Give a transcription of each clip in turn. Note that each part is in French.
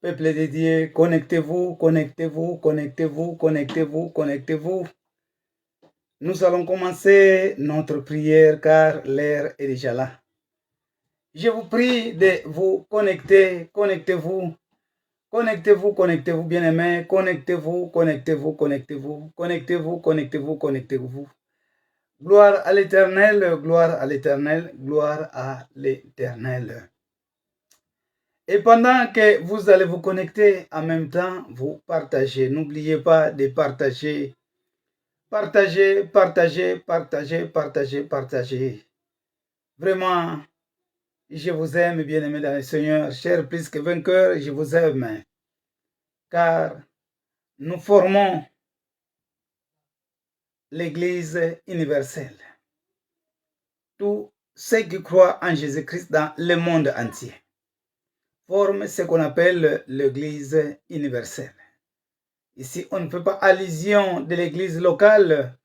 Peuple de Dieu, connectez-vous, connectez-vous, connectez-vous, connectez-vous, connectez-vous. Nous allons commencer notre prière car l'heure est déjà là. Je vous prie de vous connecter, connectez-vous, connectez-vous, connectez-vous, bien-aimés, connectez-vous, connectez-vous, connectez-vous, connectez-vous, connectez-vous, connectez-vous. Gloire à l'Éternel, gloire à l'Éternel, gloire à l'Éternel. Et pendant que vous allez vous connecter, en même temps, vous partagez. N'oubliez pas de partager. Partagez, partagez, partagez, partagez, partagez. Vraiment, je vous aime, bien-aimés dans le Seigneur. Cher plus que vainqueur, je vous aime. Car nous formons l'Église universelle. Tous ceux qui croient en Jésus-Christ dans le monde entier forment ce qu'on appelle l'Église universelle. Ici, on ne fait pas allusion de l'église locale.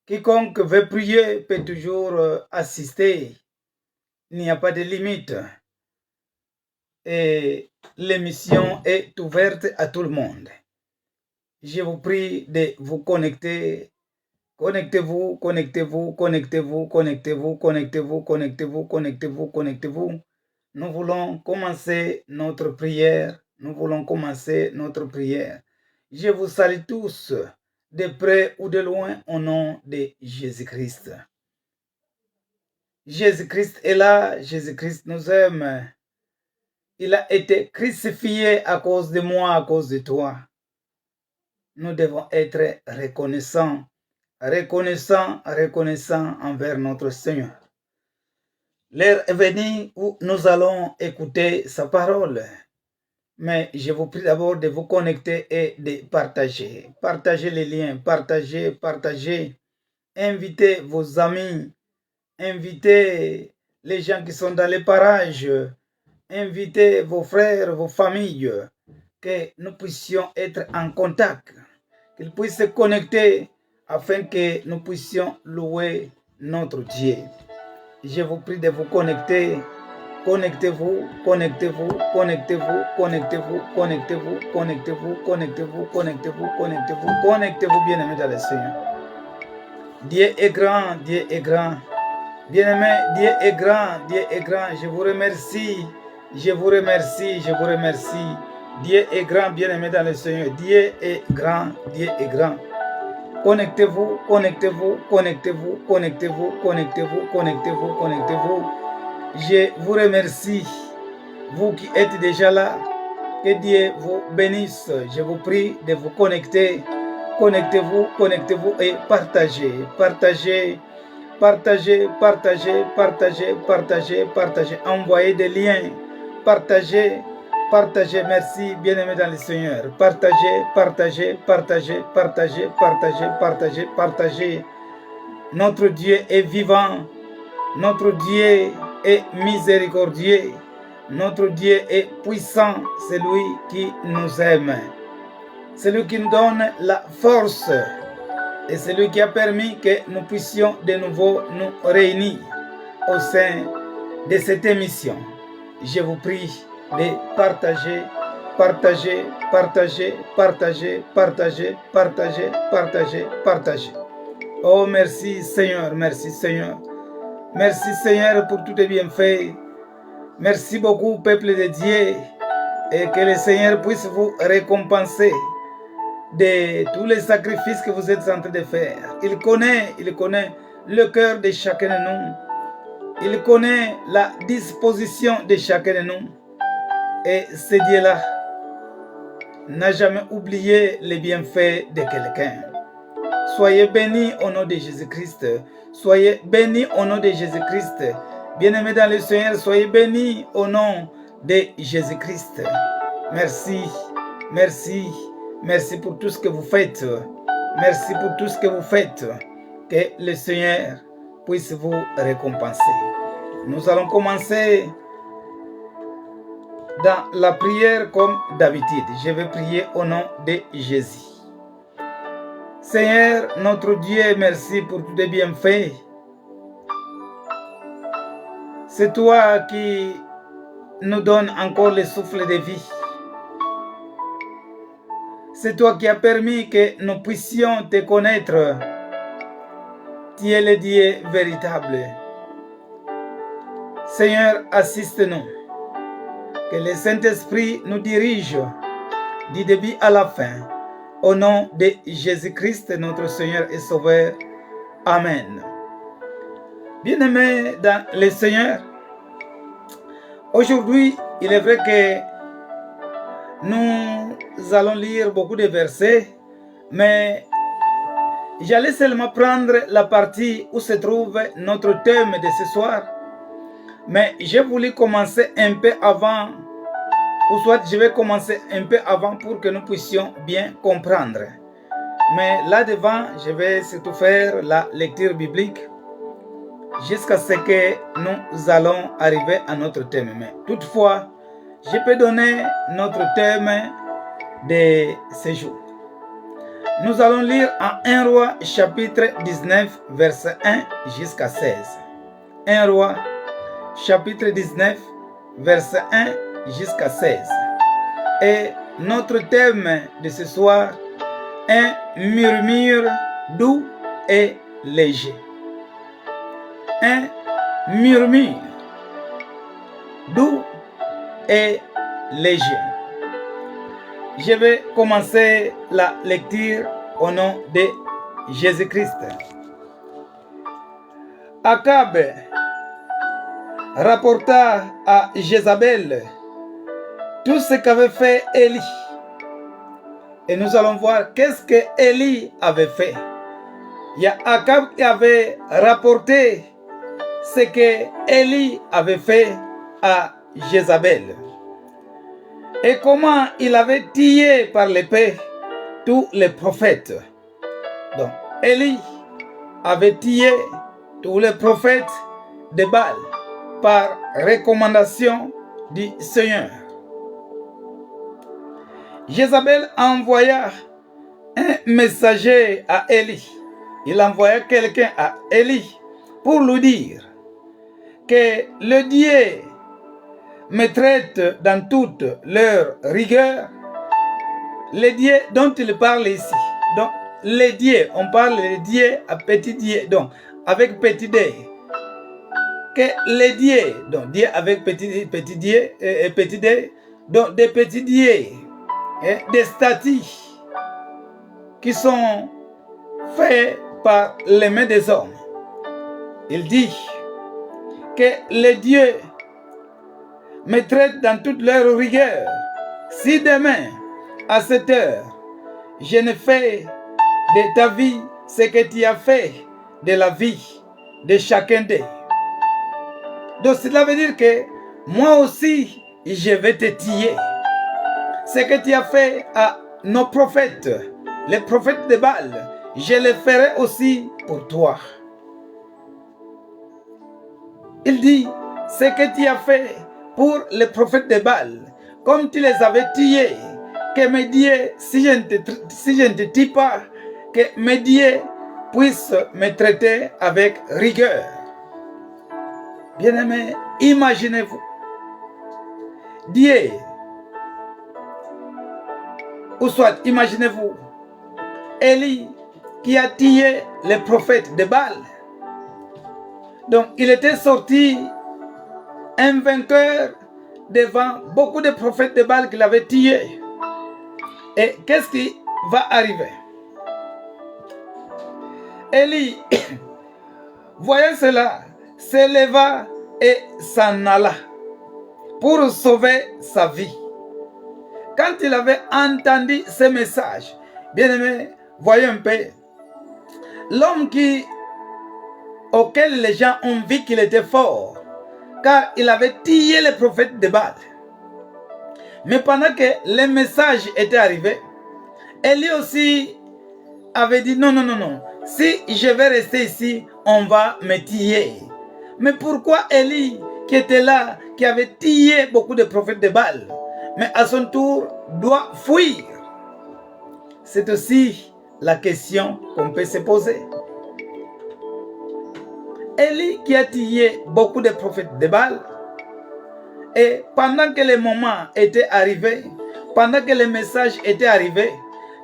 Quiconque veut prier peut toujours assister. Il n'y a pas de limite. Et l'émission est ouverte à tout le monde. Je vous prie de vous connecter. Connectez-vous, connectez-vous, connectez-vous, connectez-vous, connectez-vous, connectez-vous, connectez-vous, connectez-vous. Nous voulons commencer notre prière. Nous voulons commencer notre prière. Je vous salue tous, de près ou de loin, au nom de Jésus-Christ. Jésus-Christ est là, Jésus-Christ nous aime. Il a été crucifié à cause de moi, à cause de toi. Nous devons être reconnaissants, reconnaissants, reconnaissants envers notre Seigneur. L'heure est venue où nous allons écouter sa parole. Mais je vous prie d'abord de vous connecter et de partager. Partagez les liens, partagez, partagez. Invitez vos amis, invitez les gens qui sont dans les parages, invitez vos frères, vos familles, que nous puissions être en contact, qu'ils puissent se connecter afin que nous puissions louer notre Dieu. Je vous prie de vous connecter. Connectez-vous, connectez-vous, connectez-vous, connectez-vous, connectez-vous, connectez-vous, connectez-vous, connectez-vous, connectez-vous, connectez-vous, bien-aimés dans le Seigneur. Dieu est grand, Dieu est grand. Bien-aimés, Dieu est grand, Dieu est grand. Je vous remercie, je vous remercie, je vous remercie. Dieu est grand, bien-aimés dans le Seigneur. Dieu est grand, Dieu est grand. Connectez-vous, connectez-vous, connectez-vous, connectez-vous, connectez-vous, connectez-vous, connectez-vous. Je vous remercie, vous qui êtes déjà là, que Dieu vous bénisse. Je vous prie de vous connecter. Connectez-vous, connectez-vous et partagez, partagez, partagez, partagez, partagez, partagez, partagez. Envoyez des liens, partagez, partagez. Merci, bien-aimés dans le Seigneur. Partagez, partagez, partagez, partagez, partagez, partagez, partagez. Notre Dieu est vivant. Notre Dieu est miséricordieux. Notre Dieu est puissant. C'est lui qui nous aime. C'est lui qui nous donne la force. Et c'est lui qui a permis que nous puissions de nouveau nous réunir au sein de cette émission. Je vous prie de partager, partager, partager, partager, partager, partager, partager, partager. Oh, merci Seigneur, merci Seigneur. Merci Seigneur pour tous tes bienfaits. Merci beaucoup, peuple de Dieu. Et que le Seigneur puisse vous récompenser de tous les sacrifices que vous êtes en train de faire. Il connaît le cœur de chacun de nous. Il connaît la disposition de chacun de nous. Et ce Dieu-là n'a jamais oublié les bienfaits de quelqu'un. Soyez bénis au nom de Jésus-Christ. Soyez bénis au nom de Jésus-Christ. Bien-aimés dans le Seigneur, soyez bénis au nom de Jésus-Christ. Merci, merci, merci pour tout ce que vous faites. Merci pour tout ce que vous faites. Que le Seigneur puisse vous récompenser. Nous allons commencer dans la prière comme d'habitude. Je vais prier au nom de Jésus. Seigneur, notre Dieu, merci pour tous tes bienfaits. C'est toi qui nous donnes encore le souffle de vie. C'est toi qui as permis que nous puissions te connaître. Tu es le Dieu véritable. Seigneur, assiste-nous. Que le Saint-Esprit nous dirige du début à la fin. Au nom de Jésus-Christ, notre Seigneur et Sauveur. Amen. Bien-aimés dans le Seigneur, aujourd'hui, il est vrai que nous allons lire beaucoup de versets, mais j'allais seulement prendre la partie où se trouve notre thème de ce soir. Mais j'ai voulu commencer un peu avant, ou soit je vais commencer un peu avant pour que nous puissions bien comprendre. Mais là-devant, je vais surtout faire la lecture biblique jusqu'à ce que nous allons arriver à notre thème. Mais toutefois, je peux donner notre thème de ce jour. Nous allons lire en 1 Roi chapitre 19, verset 1 jusqu'à 16. 1 Roi chapitre 19, verset 1 jusqu'à 16. Et notre thème de ce soir, un murmure doux et léger. Un murmure doux et léger. Je vais commencer la lecture au nom de Jésus-Christ. Akab rapporta à Jézabel tout ce qu'avait fait Élie. Et nous allons voir qu'est-ce que Élie avait fait. Il y a Akab qui avait rapporté ce que Élie avait fait à Jézabel. Et comment il avait tué par l'épée tous les prophètes. Donc, Élie avait tué tous les prophètes de Baal par recommandation du Seigneur. Jézabel envoya un messager à Élie. Il envoya quelqu'un à Élie pour lui dire que le Dieu me traite dans toute leur rigueur. Les dieux dont il parle ici. Donc, les dieux, on parle des dieux à petit dieu. Donc, avec petit d. Que les dieux, donc dieu avec petit dieu et petit d, donc des petits dieux, des statues qui sont faits par les mains des hommes. Il dit que les dieux me traitent dans toute leur rigueur. Si demain, à cette heure, je ne fais de ta vie ce que tu as fait de la vie de chacun d'eux. Donc cela veut dire que moi aussi, je vais te tuer. Ce que tu as fait à nos prophètes, les prophètes de Baal, je le ferai aussi pour toi. Il dit, ce que tu as fait pour les prophètes de Baal, comme tu les avais tués, que mes dieux, si je ne te tue pas, que mes dieux puissent me traiter avec rigueur. Bien-aimés, imaginez-vous, Dieu, ou soit imaginez-vous, Élie qui a tué les prophètes de Baal. Donc il était sorti un vainqueur devant beaucoup de prophètes de Baal qu'il avait tués. Et qu'est-ce qui va arriver? Élie, voyant cela, s'éleva et s'en alla pour sauver sa vie. Quand il avait entendu ce message, bien aimé, voyez un peu, l'homme auquel les gens ont vu qu'il était fort, car il avait tué les prophètes de Baal. Mais pendant que le message était arrivé, Élie aussi avait dit non, si je vais rester ici, on va me tuer. Mais pourquoi Élie, qui était là, qui avait tué beaucoup de prophètes de Baal, mais à son tour doit fuir? C'est aussi la question qu'on peut se poser. Élie qui a tué beaucoup de prophètes de Baal, et pendant que le moment était arrivé, pendant que le message était arrivé,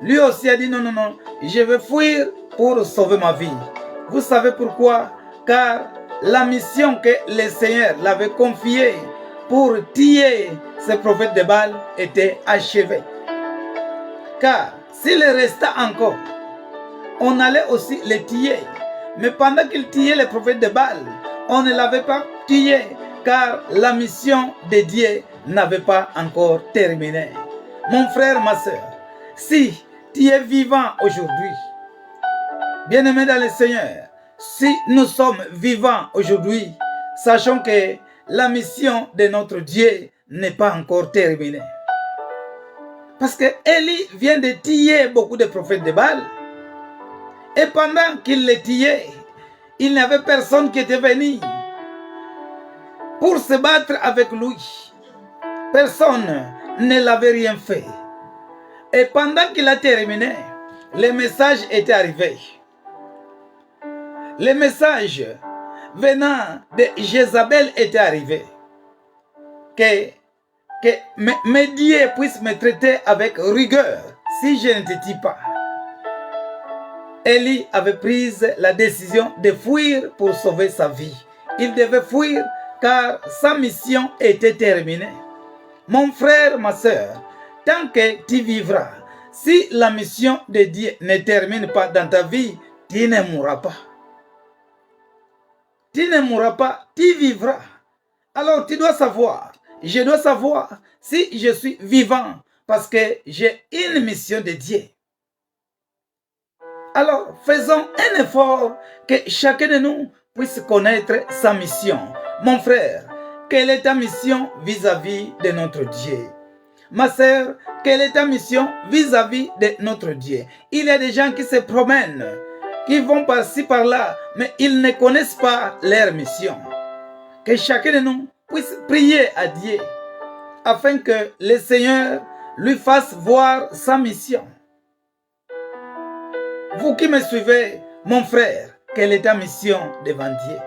lui aussi a dit non, non, non, je vais fuir pour sauver ma vie. Vous savez pourquoi? Car la mission que le Seigneur l'avait confiée pour tuer ces prophètes de Baal était achevée. Car s'il restait encore, on allait aussi les tuer. Mais pendant qu'il tuait les prophètes de Baal, on ne l'avait pas tué, car la mission de Dieu n'avait pas encore terminé. Mon frère, ma soeur, si tu es vivant aujourd'hui, bien-aimé dans le Seigneur, si nous sommes vivants aujourd'hui, sachons que la mission de notre Dieu n'est pas encore terminée. Parce que Élie vient de tuer beaucoup de prophètes de Baal. Et pendant qu'il les tuait, il n'y avait personne qui était venu pour se battre avec lui. Personne ne l'avait rien fait. Et pendant qu'il a terminé, le message était arrivé. Le message venant de Jézabel était arrivé. Que mes dieux puissent me traiter avec rigueur si je ne te tue pas. Élie avait pris la décision de fuir pour sauver sa vie. Il devait fuir car sa mission était terminée. Mon frère, ma soeur, tant que tu vivras, si la mission de Dieu ne termine pas dans ta vie, tu ne mourras pas. Tu ne mourras pas, tu vivras. Alors tu dois savoir, je dois savoir si je suis vivant parce que j'ai une mission de Dieu. Alors faisons un effort que chacun de nous puisse connaître sa mission. Mon frère, quelle est ta mission vis-à-vis de notre Dieu? Ma sœur, quelle est ta mission vis-à-vis de notre Dieu? Il y a des gens qui se promènent, qui vont par-ci par-là, mais ils ne connaissent pas leur mission. Que chacun de nous puisse prier à Dieu afin que le Seigneur lui fasse voir sa mission. Vous qui me suivez, mon frère, quelle est ta mission devant Dieu?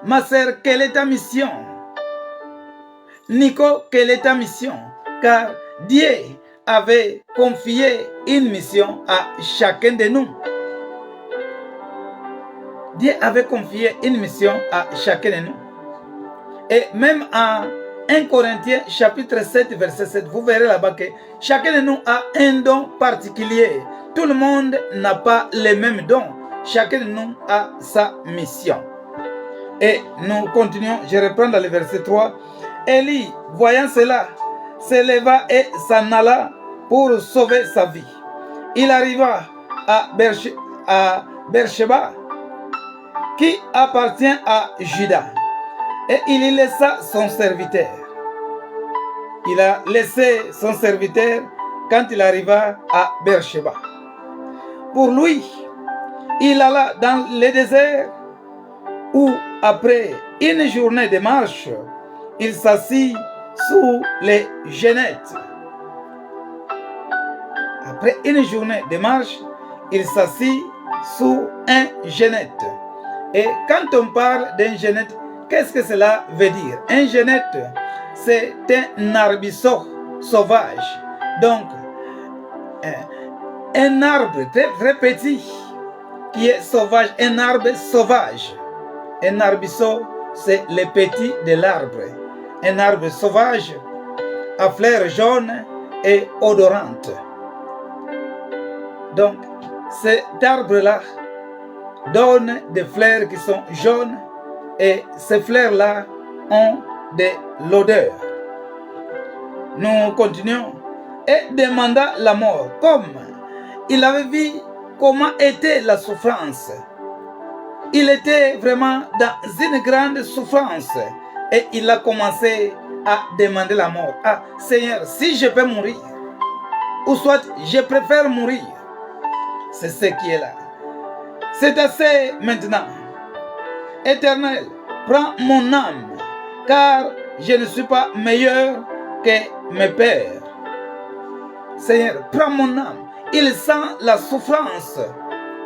Ma sœur, quelle est ta mission? Nico, quelle est ta mission? Car Dieu avait confié une mission à chacun de nous. Dieu avait confié une mission à chacun de nous. Et même en 1 Corinthiens chapitre 7 verset 7, vous verrez là-bas que chacun de nous a un don particulier. Tout le monde n'a pas les mêmes dons. Chacun de nous a sa mission. Et nous continuons, je reprends dans le verset 3. Élie, voyant cela, se leva et s'en alla pour sauver sa vie. Il arriva à Beersheba, qui appartient à Juda, et il y laissa son serviteur. Il a laissé son serviteur quand il arriva à Beersheba. Pour lui, il alla dans le désert où, après une journée de marche, il s'assit sous les genettes. Après une journée de marche, il s'assit sous un genette. Et quand on parle d'un genette, qu'est-ce que cela veut dire? Un genette, c'est un arbrisseau sauvage. Donc, un arbre très, très petit qui est sauvage, un arbre sauvage. Un arbrisseau, c'est le petit de l'arbre. Un arbre sauvage à fleurs jaunes et odorantes. Donc, cet arbre-là donne des fleurs qui sont jaunes et ces fleurs-là ont de l'odeur. Nous continuons. Et demanda la mort, comme il avait vu comment était la souffrance. Il était vraiment dans une grande souffrance et il a commencé à demander la mort. Ah, Seigneur, si je peux mourir, ou soit je préfère mourir, c'est ce qui est là. C'est assez maintenant. Éternel, prends mon âme, car je ne suis pas meilleur que mes pères. Seigneur, prends mon âme. Il sent la souffrance.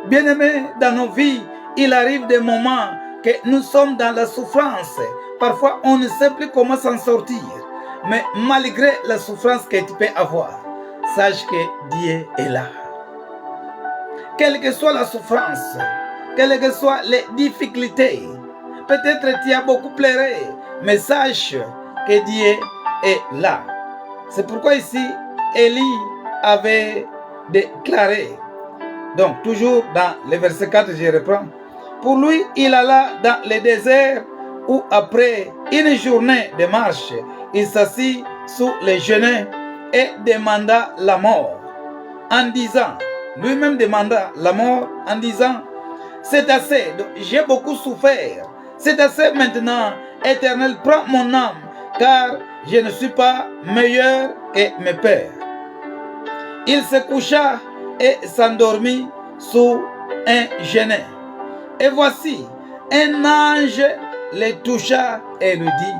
Bien-aimés, dans nos vies, il arrive des moments que nous sommes dans la souffrance. Parfois, on ne sait plus comment s'en sortir. Mais malgré la souffrance que tu peux avoir, sache que Dieu est là. Quelle que soit la souffrance, quelles que soient les difficultés, peut-être tu as beaucoup pleuré, mais sache que Dieu est là. C'est pourquoi ici, Élie avait déclaré, donc toujours dans le verset 4, je reprends, pour lui, il alla dans le désert où après une journée de marche, il s'assit sous les genoux et demanda la mort, en disant, lui-même demanda la mort en disant, c'est assez, j'ai beaucoup souffert, c'est assez maintenant, Éternel, prends mon âme, car je ne suis pas meilleur que mes pères. Il se coucha et s'endormit sous un genet. Et voici, un ange le toucha et lui dit,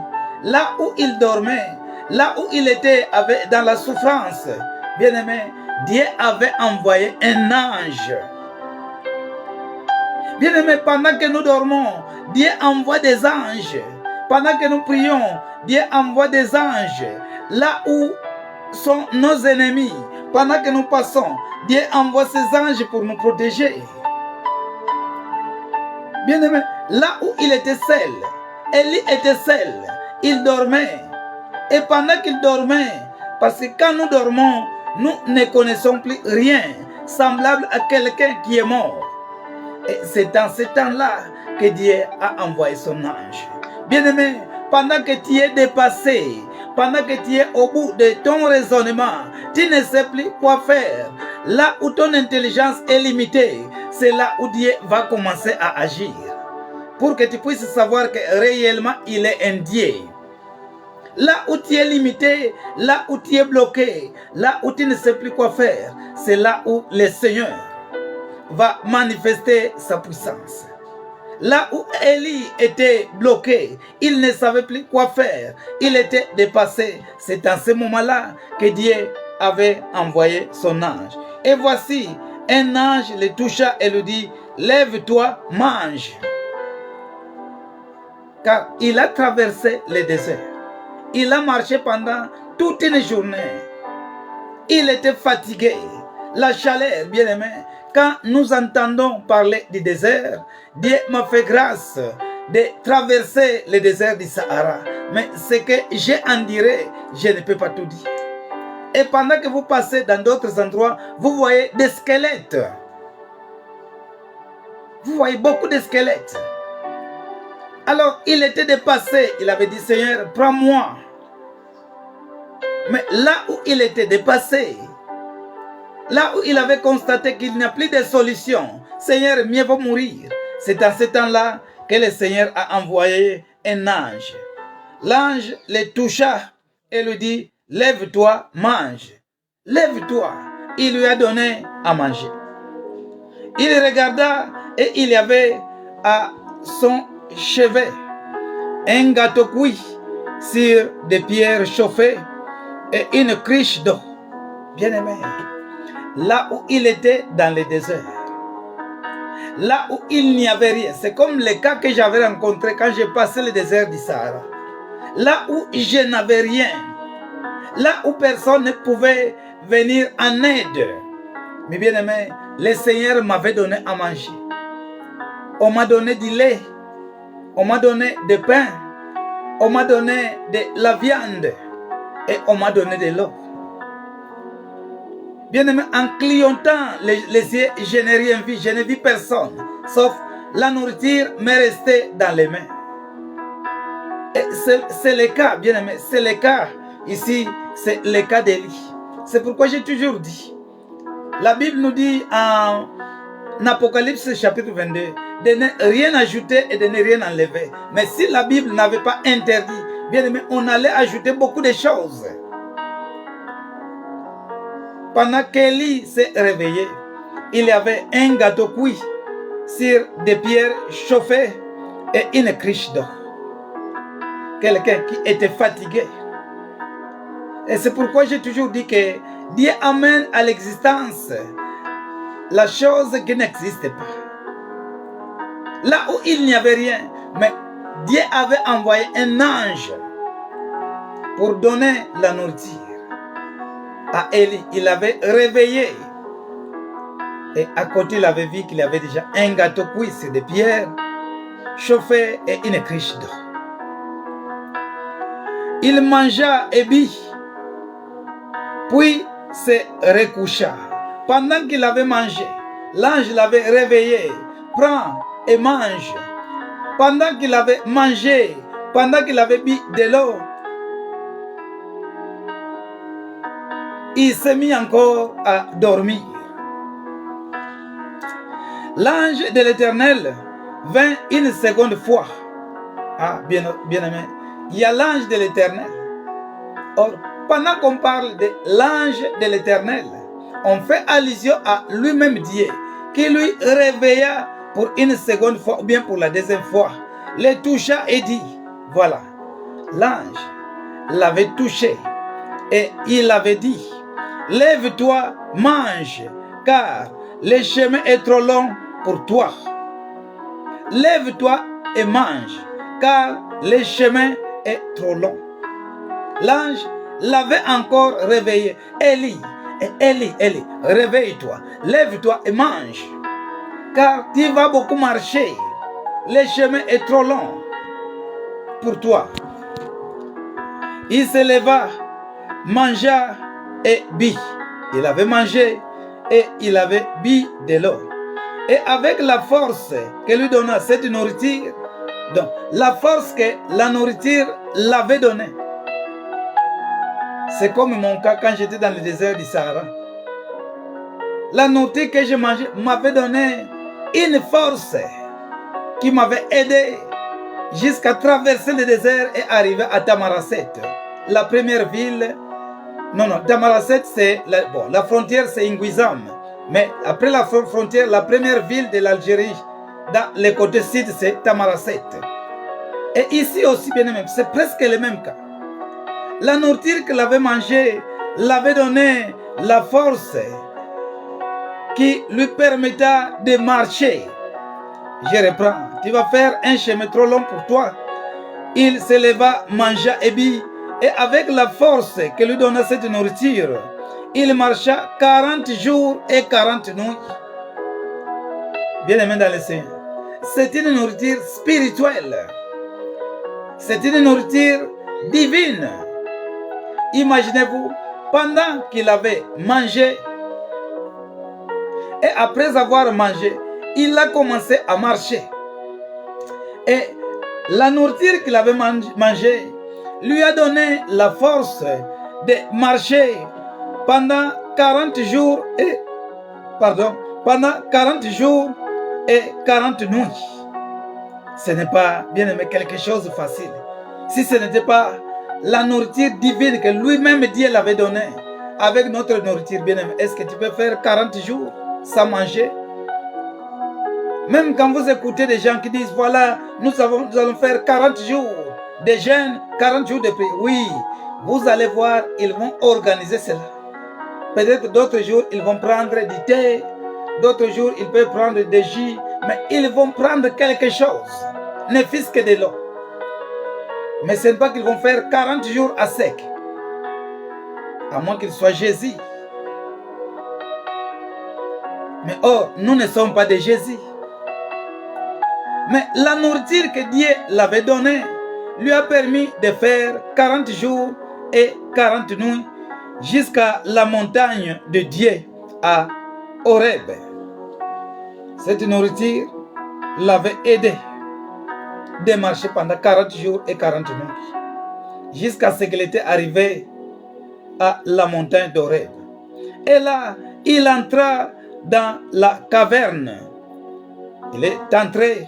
là où il dormait, là où il était dans la souffrance, bien-aimé, Dieu avait envoyé un ange. Bien-aimé, pendant que nous dormons, Dieu envoie des anges. Pendant que nous prions, Dieu envoie des anges. Là où sont nos ennemis, pendant que nous passons, Dieu envoie ses anges pour nous protéger. Bien-aimé, là où il était seul, Élie était seul, il dormait. Et pendant qu'il dormait, parce que quand nous dormons, nous ne connaissons plus rien semblable à quelqu'un qui est mort. Et c'est dans ce temps-là que Dieu a envoyé son ange. Bien-aimé, pendant que tu es dépassé, pendant que tu es au bout de ton raisonnement, tu ne sais plus quoi faire. Là où ton intelligence est limitée, c'est là où Dieu va commencer à agir. Pour que tu puisses savoir que réellement il est un Dieu. Là où tu es limité, là où tu es bloqué, là où tu ne sais plus quoi faire, c'est là où le Seigneur va manifester sa puissance. Là où Élie était bloqué, il ne savait plus quoi faire, il était dépassé. C'est dans ce moment-là que Dieu avait envoyé son ange. Et voici, un ange le toucha et lui dit, lève-toi, mange. Car il a traversé le désert. Il a marché pendant toute une journée. Il était fatigué. La chaleur, bien-aimé. Quand nous entendons parler du désert, Dieu m'a fait grâce de traverser le désert du Sahara. Mais ce que j'ai en dirai, je ne peux pas tout dire. Et pendant que vous passez dans d'autres endroits, vous voyez des squelettes. Vous voyez beaucoup de squelettes. Alors, il était dépassé. Il avait dit, Seigneur, prends-moi. Mais là où il était dépassé, là où il avait constaté qu'il n'y a plus de solution, Seigneur, mieux vaut mourir. C'est à ce temps-là que le Seigneur a envoyé un ange. L'ange le toucha et lui dit, lève-toi, mange. Lève-toi. Il lui a donné à manger. Il regarda et il y avait à son chevet un gâteau cuit sur des pierres chauffées et une cruche d'eau. Bien-aimé, là où il était dans le désert, là où il n'y avait rien, c'est comme le cas que j'avais rencontré quand j'ai passé le désert du Sahara. Là où je n'avais rien, là où personne ne pouvait venir en aide. Mais bien-aimé, le Seigneur m'avait donné à manger. On m'a donné du lait, on m'a donné du pain, on m'a donné de la viande et on m'a donné de l'eau. Bien-aimé, en clignotant les yeux, je n'ai rien vu, je n'ai vu personne, sauf la nourriture m'est restée dans les mains. Et c'est le cas, bien-aimé, c'est le cas ici, c'est le cas d'Élie. C'est pourquoi j'ai toujours dit, la Bible nous dit en Apocalypse chapitre 22, de ne rien ajouter et de ne rien enlever. Mais si la Bible n'avait pas interdit, bien-aimé, on allait ajouter beaucoup de choses. Pendant qu'Élie s'est réveillé, il y avait un gâteau cuit sur des pierres chauffées et une cruche d'eau. Quelqu'un qui était fatigué. Et c'est pourquoi j'ai toujours dit que Dieu amène à l'existence la chose qui n'existe pas. Là où il n'y avait rien, mais Dieu avait envoyé un ange pour donner la nourriture. à Élie. Il l'avait réveillé. Et à côté, il avait vu qu'il y avait déjà un gâteau cuit sur des pierres chauffées et une cruche d'eau. Il mangea et but, puis se recoucha. Pendant qu'il avait mangé, l'ange l'avait réveillé. Prends et mange. Pendant qu'il avait mangé, pendant qu'il avait bu de l'eau, il s'est mis encore à dormir. L'ange de l'Éternel vint une seconde fois. Ah, bien aimé, il y a l'ange de l'Éternel. Or, pendant qu'on parle de l'ange de l'Éternel, on fait allusion à lui-même Dieu, qui lui réveilla pour une seconde fois, ou bien pour la deuxième fois, le toucha et dit, voilà, l'ange l'avait touché, et il avait dit, lève-toi, mange, car le chemin est trop long pour toi. Lève-toi et mange, car le chemin est trop long. L'ange l'avait encore réveillé. Élie, réveille-toi, lève-toi et mange, car tu vas beaucoup marcher. Le chemin est trop long pour toi. Il se leva, mangea et but. Il avait mangé et il avait bu de l'eau. Et avec la force que lui donna cette nourriture, donc la force que la nourriture l'avait donnée. C'est comme mon cas quand j'étais dans le désert du Sahara. La nourriture que j'ai mangée m'avait donné une force qui m'avait aidé jusqu'à traverser le désert et arriver à Tamaracet. La première ville, Tamaracet c'est, la frontière c'est Inguizam. Mais après la frontière, la première ville de l'Algérie, dans le côté sud, c'est Tamaracet. Et ici aussi, bien aimé, c'est presque le même cas. La nourriture qu'il avait mangée l'avait donné la force qui lui permettra de marcher. Je reprends. Tu vas faire un chemin trop long pour toi. Il se leva, mangea et but, et avec la force que lui donna cette nourriture, il marcha 40 jours et 40 nuits. Bien aimé dans le Seigneur, c'est une nourriture spirituelle. C'est une nourriture divine. Imaginez-vous, pendant qu'il avait mangé, et après avoir mangé, il a commencé à marcher. Et la nourriture qu'il avait mangée lui a donné la force de marcher pendant 40 jours et pendant 40 jours et 40 nuits. Ce n'est pas, bien aimé, quelque chose de facile. Si ce n'était pas la nourriture divine que lui-même Dieu l'avait donnée, avec notre nourriture, bien aimé, est-ce que tu peux faire 40 jours sans manger? Même quand vous écoutez des gens qui disent, voilà, nous allons faire 40 jours de jeûne, 40 jours de prière. Oui, vous allez voir, ils vont organiser cela. Peut-être d'autres jours, ils vont prendre du thé, d'autres jours, ils peuvent prendre des jus, mais ils vont prendre quelque chose, ne fût-ce que de l'eau. Mais ce n'est pas qu'ils vont faire 40 jours à sec, à moins qu'il soit Jésus. Mais or, nous ne sommes pas des Jésus. Mais la nourriture que Dieu l'avait donnée lui a permis de faire 40 jours et 40 nuits jusqu'à la montagne de Dieu à Horeb. Cette nourriture l'avait aidé de marcher pendant 40 jours et 40 nuits jusqu'à ce qu'il était arrivé à la montagne d'Horeb. Et là, il entra dans la caverne. Il est entré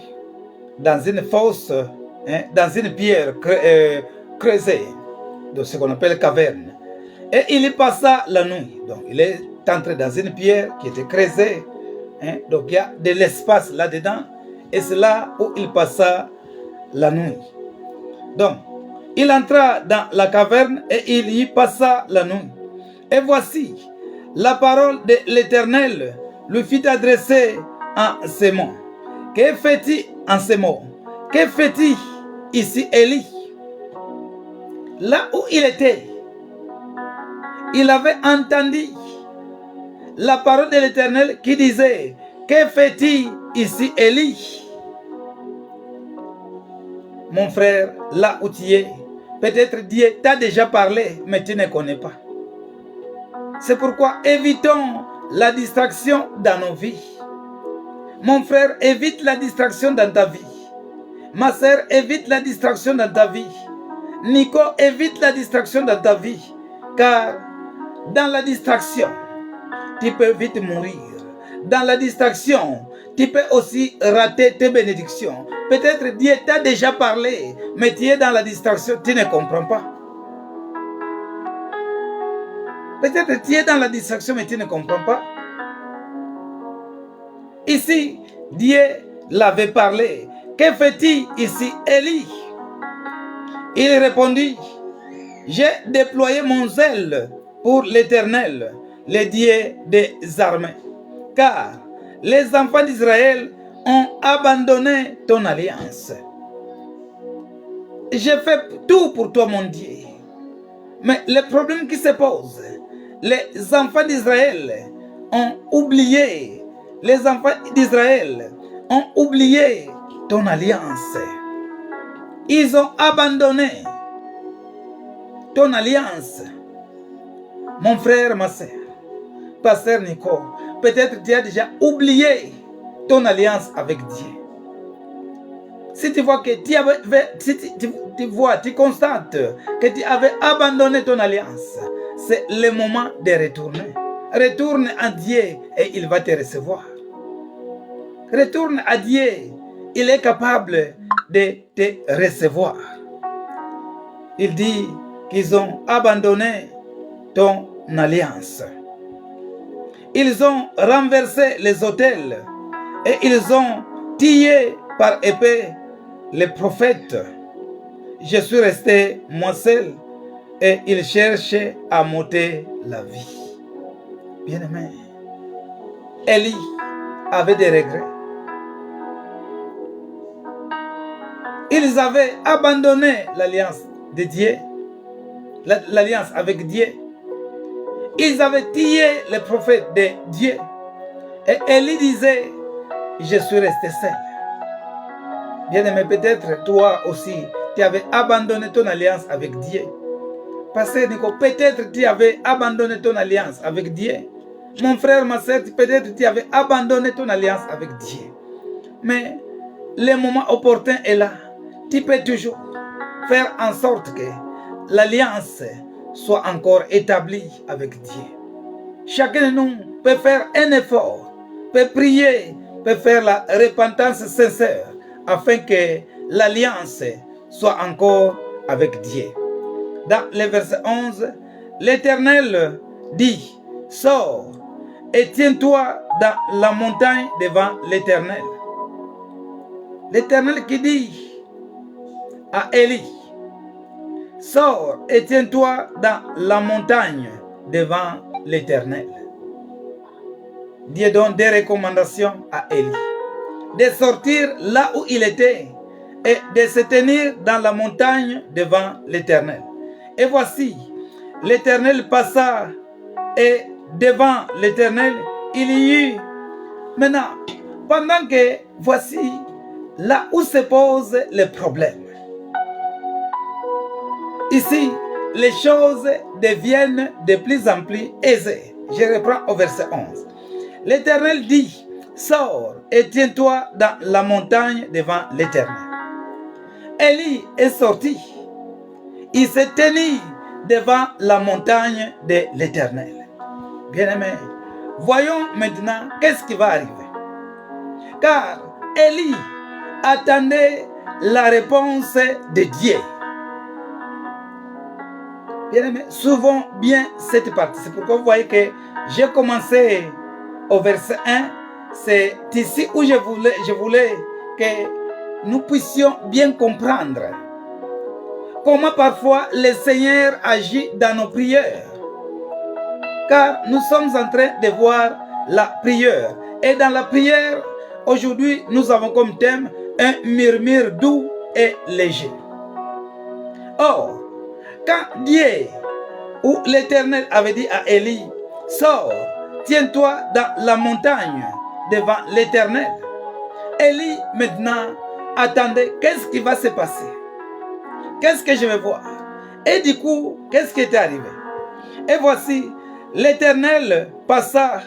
dans une fosse, dans une pierre creusée, de ce qu'on appelle caverne. Et il y passa la nuit. Donc il est entré dans une pierre qui était creusée. Donc il y a de l'espace là-dedans. Et c'est là où il passa la nuit. Donc il entra dans la caverne et il y passa la nuit. Et voici, la parole de l'Éternel lui fit adresser en ces mots. Que fais-tu en ces mots? Que fais-tu ici, Élie? Là où il était, il avait entendu la parole de l'Éternel qui disait, que fait-il ici Élie? Mon frère, là où tu es, peut-être Dieu t'a déjà parlé, mais tu ne connais pas. C'est pourquoi évitons la distraction dans nos vies. Mon frère, évite la distraction dans ta vie. Ma sœur, évite la distraction dans ta vie. Nico, évite la distraction dans ta vie. Car dans la distraction, tu peux vite mourir. Dans la distraction, tu peux aussi rater tes bénédictions. Peut-être Dieu t'a déjà parlé, mais tu es dans la distraction, tu ne comprends pas. Peut-être tu es dans la distraction, mais tu ne comprends pas. Ici, Dieu l'avait parlé. Que fait-il ici, Élie? Il répondit, j'ai déployé mon zèle pour l'Éternel, le Dieu des armées. Car les enfants d'Israël ont abandonné ton alliance. J'ai fait tout pour toi, mon Dieu. Mais le problème qui se pose, les enfants d'Israël ont oublié. Les enfants d'Israël ont oublié ton alliance. Ils ont abandonné ton alliance. Mon frère, ma soeur, pasteur Nico, peut-être tu as déjà oublié ton alliance avec Dieu. Si tu vois que tu constates que tu avais abandonné ton alliance, c'est le moment de retourner. Retourne à Dieu et il va te recevoir. Retourne à Dieu, il est capable de te recevoir. Il dit qu'ils ont abandonné ton alliance. Ils ont renversé les autels et ils ont tué par épée les prophètes. Je suis resté moi seul et ils cherchaient à m'ôter la vie. Bien-aimé, Élie avait des regrets. Ils avaient abandonné l'alliance de Dieu, l'alliance avec Dieu. Ils avaient tué les prophètes de Dieu. Et Élie disait, je suis resté seul. Bien-aimé, peut-être toi aussi, tu avais abandonné ton alliance avec Dieu. Pasteur Nico, peut-être tu avais abandonné ton alliance avec Dieu. Mon frère, ma soeur, peut-être tu avais abandonné ton alliance avec Dieu. Mais le moment opportun est là. Tu peux toujours faire en sorte que l'alliance soit encore établie avec Dieu. Chacun de nous peut faire un effort, peut prier, peut faire la repentance sincère afin que l'alliance soit encore avec Dieu. Dans le verset 11, l'Éternel dit, sors et tiens-toi dans la montagne devant l'Éternel. L'Éternel qui dit à Élie, sors et tiens-toi dans la montagne devant l'Éternel. Dieu donne des recommandations à Élie de sortir là où il était et de se tenir dans la montagne devant l'Éternel. Et voici, l'Éternel passa et devant l'Éternel, il y eut. Maintenant, pendant que voici là où se pose le problème. Ici, les choses deviennent de plus en plus aisées. Je reprends au verset 11. L'Éternel dit, sors et tiens-toi dans la montagne devant l'Éternel. Élie est sorti. Il s'est tenu devant la montagne de l'Éternel. Bien-aimé, voyons maintenant qu'est-ce qui va arriver. Car Élie attendait la réponse de Dieu. Bien-aimé, souvent bien cette partie. C'est pourquoi vous voyez que j'ai commencé au verset 1. C'est ici où je voulais que nous puissions bien comprendre comment parfois le Seigneur agit dans nos prières. Car nous sommes en train de voir la prière. Et dans la prière, aujourd'hui, nous avons comme thème un murmure doux et léger. Or, quand Dieu où l'Éternel avait dit à Élie, sors, tiens-toi dans la montagne devant l'Éternel. Élie maintenant attendait, qu'est-ce qui va se passer? Qu'est-ce que je vais voir? Et du coup, qu'est-ce qui était arrivé? Et voici, l'Éternel passa,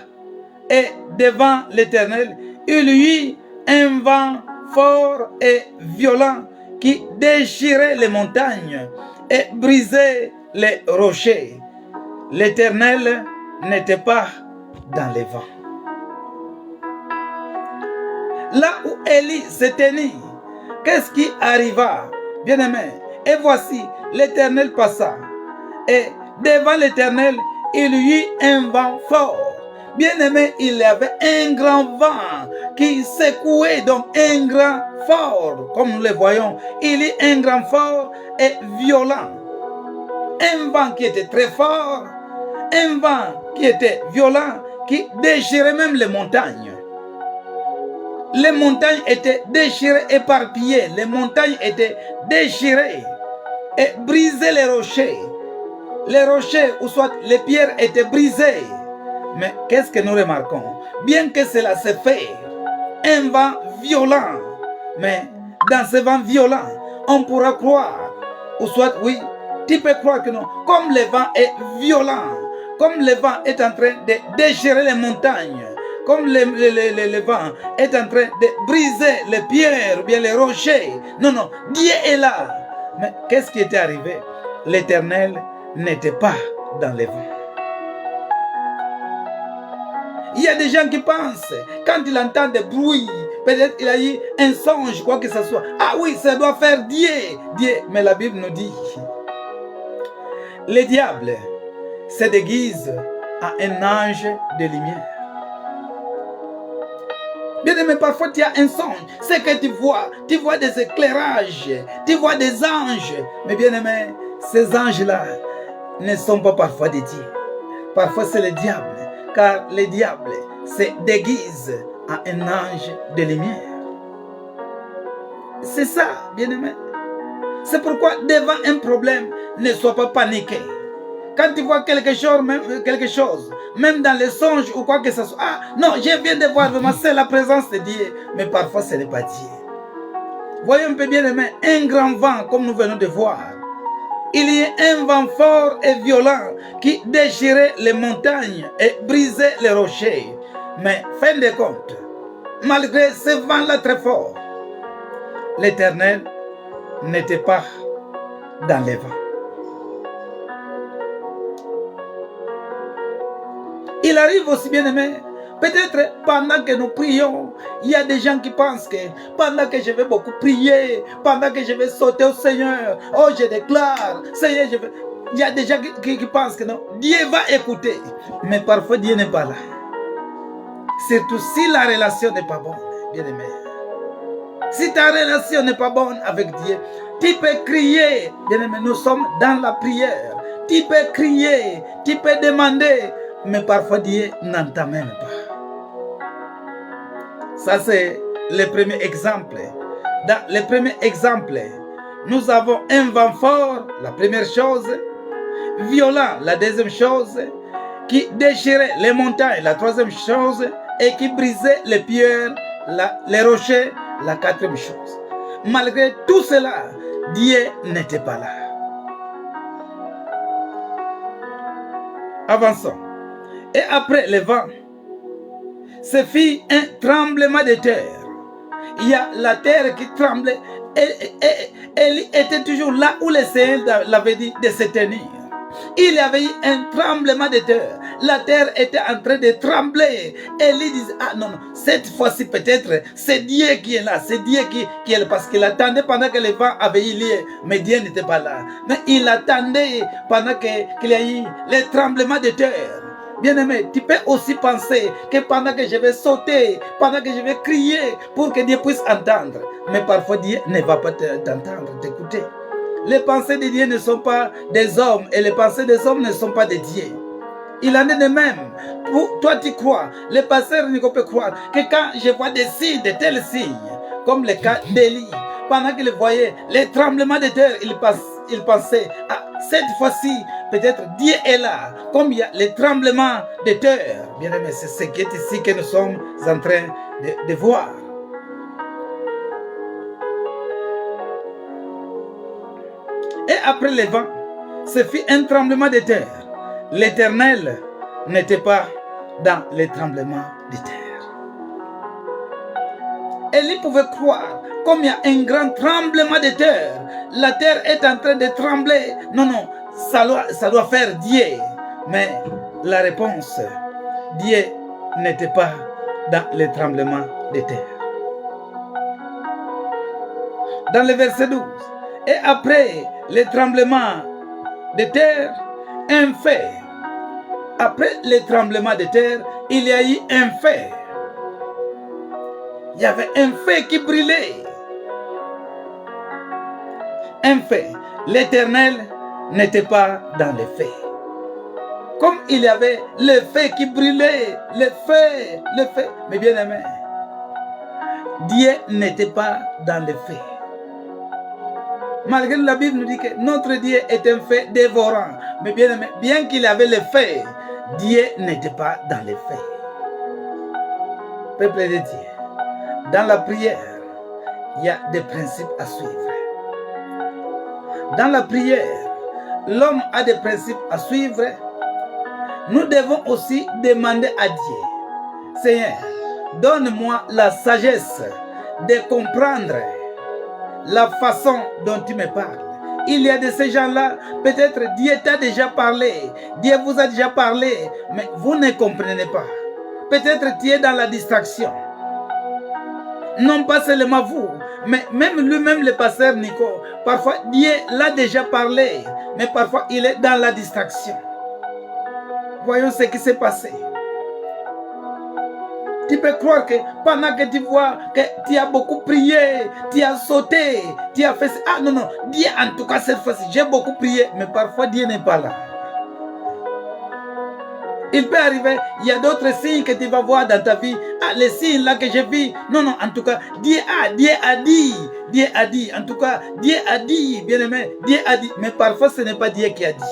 et devant l'Éternel, il y eut un vent fort et violent qui déchirait les montagnes et brisait les rochers. L'Éternel n'était pas dans les vents. Là où Élie se tenait, qu'est-ce qui arriva? Bien-aimé, et voici, l'Éternel passa, et devant l'Éternel, il y eut un vent fort. Bien-aimé, il y avait un grand vent qui secouait, donc un grand fort, comme nous le voyons. Il y a un grand fort et violent. Un vent qui était très fort, un vent qui était violent, qui déchirait même les montagnes. Les montagnes étaient déchirées, éparpillées. Les montagnes étaient déchirées et brisaient les rochers. Les rochers, ou soit les pierres, étaient brisées. Mais qu'est-ce que nous remarquons? Bien que cela se fait, un vent violent, mais dans ce vent violent, on pourra croire, ou soit oui, tu peux croire que non, comme le vent est violent, comme le vent est en train de déchirer les montagnes, comme le vent est en train de briser les pierres, ou bien les rochers. Non, non, Dieu est là. Mais qu'est-ce qui était arrivé? L'Éternel n'était pas dans les vents. Il y a des gens qui pensent, quand ils entendent des bruits, peut-être il a eu un songe, quoi que ce soit. Ah oui, ça doit faire Dieu. Dieu. Mais la Bible nous dit, le diable se déguise en un ange de lumière. Bien aimé, parfois tu as un songe. C'est que tu vois des éclairages, tu vois des anges. Mais bien aimé, ces anges-là ne sont pas parfois des dieux. Parfois c'est le diable. Car le diable se déguise en un ange de lumière. C'est ça, bien-aimé. C'est pourquoi devant un problème, ne sois pas paniqué. Quand tu vois quelque chose, même dans les songes ou quoi que ce soit, ah non, je viens de voir vraiment, c'est la présence de Dieu. Mais parfois, ce n'est pas Dieu. Voyons un peu, bien-aimé, un grand vent, comme nous venons de voir. Il y a un vent fort et violent qui déchirait les montagnes et brisait les rochers. Mais fin de compte, malgré ce vent-là très fort, l'Éternel n'était pas dans les vents. Il arrive aussi, bien aimé, peut-être pendant que nous prions, il y a des gens qui pensent que pendant que je vais beaucoup prier, pendant que je vais sauter au Seigneur, oh je déclare, Seigneur, je vais... Il y a des gens qui pensent que non, Dieu va écouter. Mais parfois Dieu n'est pas là. Surtout si la relation n'est pas bonne, bien aimé. Si ta relation n'est pas bonne avec Dieu, tu peux crier, bien aimé, nous sommes dans la prière. Tu peux crier, tu peux demander, mais parfois Dieu n'entend même pas. Ça, c'est le premier exemple. Dans le premier exemple, nous avons un vent fort, la première chose, violent, la deuxième chose, qui déchirait les montagnes, la troisième chose, et qui brisait les pierres, les rochers, la quatrième chose. Malgré tout cela, Dieu n'était pas là. Avançons. Et après le vent, ce fit un tremblement de terre. Il y a la terre qui tremblait. Et elle était toujours là où le Seigneur l'avait dit de se tenir. Il y avait eu un tremblement de terre. La terre était en train de trembler. Et il disait, ah non, non, cette fois-ci peut-être, c'est Dieu qui est là. C'est Dieu qui est là. Parce qu'il attendait pendant que le vent avait eu lieu. Mais Dieu n'était pas là. Mais il attendait pendant qu'il y a eu le tremblement de terre. Bien-aimé, tu peux aussi penser que pendant que je vais sauter, pendant que je vais crier pour que Dieu puisse entendre. Mais parfois Dieu ne va pas t'entendre, t'écouter. Les pensées de Dieu ne sont pas des hommes et les pensées des hommes ne sont pas de Dieu. Il en est de même. Pour toi, tu crois. Les pasteurs ne peuvent croire que quand je vois des signes, de tels signes, comme le cas d'Élie, pendant qu'il voyait les tremblements de terre, il ils pensaient, ah, cette fois-ci, peut-être Dieu est là, comme il y a les tremblements de terre. Bien aimé, c'est ce qui est ici que nous sommes en train de voir. Et après les vents, ce fut un tremblement de terre. L'Éternel n'était pas dans les tremblements de terre. Élie pouvait croire, comme il y a un grand tremblement de terre, la terre est en train de trembler. Non, non, ça doit faire Dieu. Mais la réponse, Dieu n'était pas dans les tremblements de terre. Dans le verset 12, et après les tremblements de terre, un fait. Après les tremblements de terre, il y a eu un fait. Il y avait un fait qui brûlait. Un fait. L'Éternel n'était pas dans les faits. Comme il y avait le fait qui brûlait, le fait. Mais bien aimé, Dieu n'était pas dans les faits. Malgré la Bible nous dit que notre Dieu est un fait dévorant. Mais bien aimé, bien qu'il avait les faits, Dieu n'était pas dans les faits. Peuple de Dieu, dans la prière, il y a des principes à suivre. Dans la prière, l'homme a des principes à suivre. Nous devons aussi demander à Dieu, Seigneur, donne-moi la sagesse de comprendre la façon dont tu me parles. Il y a de ces gens-là, peut-être Dieu t'a déjà parlé, Dieu vous a déjà parlé, mais vous ne comprenez pas. Peut-être tu es dans la distraction. Non pas seulement vous, mais même lui-même, le pasteur Nico, parfois Dieu l'a déjà parlé, mais parfois il est dans la distraction. Voyons ce qui s'est passé. Tu peux croire que pendant que tu vois que tu as beaucoup prié, tu as sauté, tu as fait... Ah non, non, Dieu en tout cas cette fois-ci, j'ai beaucoup prié, mais parfois Dieu n'est pas là. Il peut arriver, il y a d'autres signes que tu vas voir dans ta vie. Ah, les signes là que j'ai vus. Non, non, en tout cas, Dieu a dit. En tout cas, Dieu a dit, bien aimé, Dieu a dit. Mais parfois, ce n'est pas Dieu qui a dit.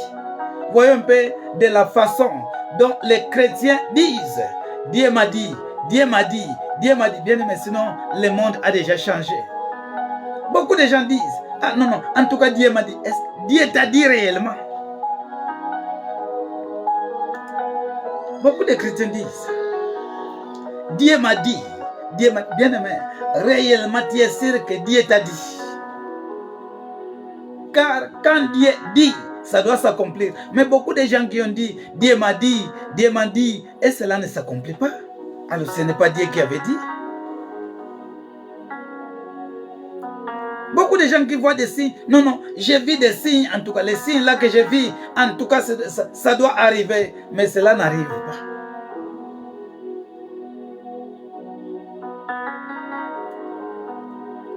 Voyons un peu de la façon dont les chrétiens disent. Dieu m'a dit, Dieu m'a dit, Dieu m'a dit. Bien aimé, sinon, le monde a déjà changé. Beaucoup de gens disent, ah non, non, en tout cas, Dieu m'a dit. Dieu t'a dit réellement? Beaucoup de chrétiens disent, Dieu m'a dit, bien aimé, réellement tu es sûr que Dieu t'a dit. Car quand Dieu dit, ça doit s'accomplir. Mais beaucoup de gens qui ont dit, Dieu m'a dit, et cela ne s'accomplit pas. Alors ce n'est pas Dieu qui avait dit. Beaucoup de gens qui voient des signes, non, non, j'ai vu des signes, en tout cas, les signes là que j'ai vus, en tout cas, ça doit arriver, mais cela n'arrive pas.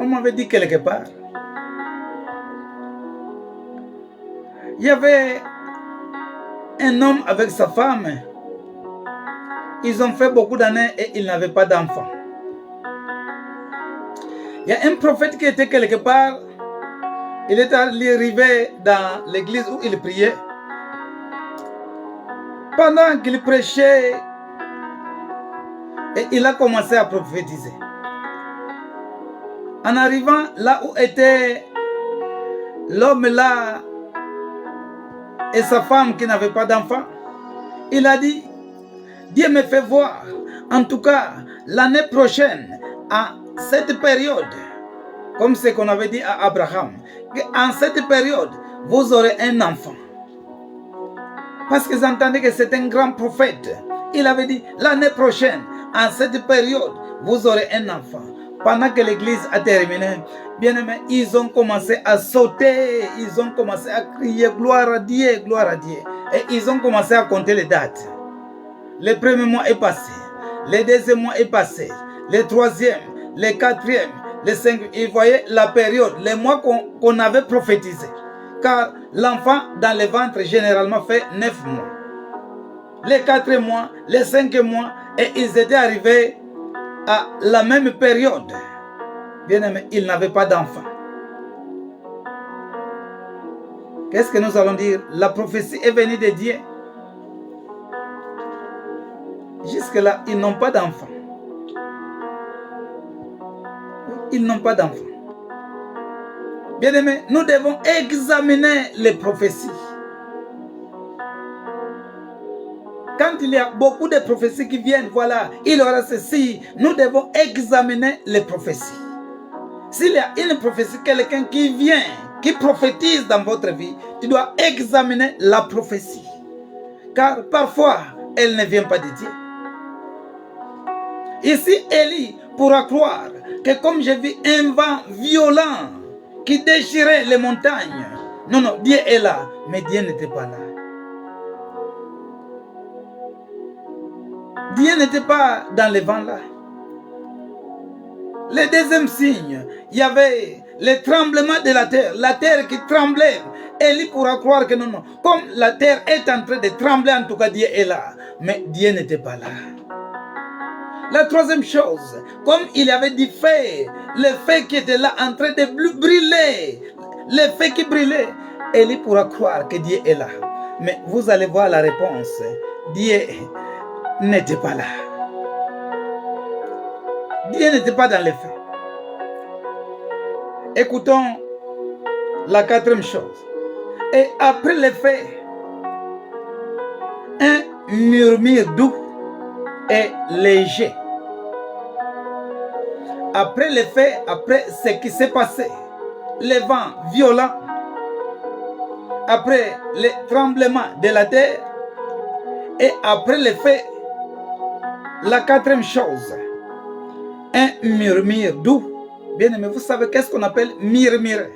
On m'avait dit quelque part, il y avait un homme avec sa femme, ils ont fait beaucoup d'années et ils n'avaient pas d'enfants. Il y a un prophète qui était quelque part, il est arrivé dans l'église où il priait. Pendant qu'il prêchait, et il a commencé à prophétiser. En arrivant là où était l'homme là et sa femme qui n'avait pas d'enfant, il a dit, Dieu me fait voir, en tout cas l'année prochaine, à cette période, comme ce qu'on avait dit à Abraham, qu'en cette période, vous aurez un enfant. Parce que j'entendais que c'est un grand prophète. Il avait dit, l'année prochaine, en cette période, vous aurez un enfant. Pendant que l'église a terminé, bien aimé, ils ont commencé à sauter, ils ont commencé à crier gloire à Dieu, gloire à Dieu. Et ils ont commencé à compter les dates. Le premier mois est passé, le deuxième mois est passé, le troisième, le quatrième, le cinquième. Ils voyaient la période, les mois qu'on avait prophétisé. Car l'enfant dans le ventre généralement fait 9 mois. Les 4 mois, les 5 mois, et ils étaient arrivés à la même période. Bien aimé, ils n'avaient pas d'enfant. qu'est-ce que nous allons dire? La prophétie est venue de Dieu. Jusque-là, ils n'ont pas d'enfants. Ils n'ont pas d'enfants. Bien-aimés, nous devons examiner les prophéties. Quand il y a beaucoup de prophéties qui viennent, voilà, il y aura ceci. Nous devons examiner les prophéties. S'il y a une prophétie, quelqu'un qui vient, qui prophétise dans votre vie, tu dois examiner la prophétie. Car parfois, elle ne vient pas de Dieu. Ici, Élie pourra croire que comme j'ai vu un vent violent qui déchirait les montagnes, non, non, Dieu est là, mais Dieu n'était pas là. Dieu n'était pas dans le vent là. Le deuxième signe, il y avait le tremblement de la terre qui tremblait. Élie pourra croire que non, non, comme la terre est en train de trembler, en tout cas Dieu est là, mais Dieu n'était pas là. La troisième chose, comme il y avait du feu, le feu qui était là en train de brûler, le feu qui brûlait, Élie pourra croire que Dieu est là. Mais vous allez voir la réponse, Dieu n'était pas là. Dieu n'était pas dans les faits. Écoutons la quatrième chose. Et après les faits, un murmure doux et léger. Après les faits, après ce qui s'est passé, les vents violents, après les tremblements de la terre, et après les faits, la quatrième chose, un murmure doux. Bien aimé, vous savez qu'est-ce qu'on appelle murmurer?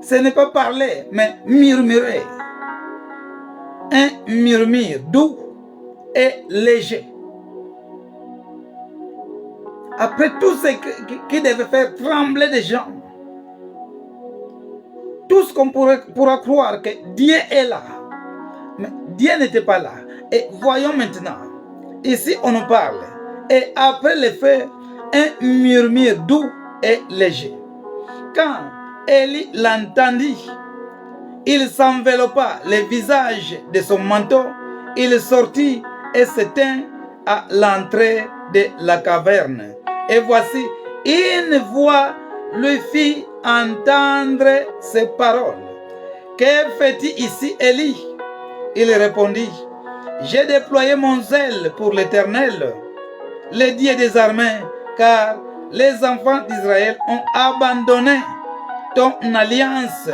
Ce n'est pas parler, mais murmurer. Un murmure doux et léger. Après tout ce qui devait faire trembler des gens, tout ce qu'on pourra croire que Dieu est là, mais Dieu n'était pas là. Et voyons maintenant, ici on nous parle, et après les faits, un murmure doux et léger. Quand Élie l'entendit, il s'enveloppa le visage de son manteau, il sortit et s'éteint à l'entrée de la caverne. Et voici, une voix lui fit entendre ces paroles. Que fais-tu ici, Élie? Il répondit, j'ai déployé mon zèle pour l'Éternel, le Dieu des armées, car les enfants d'Israël ont abandonné ton alliance.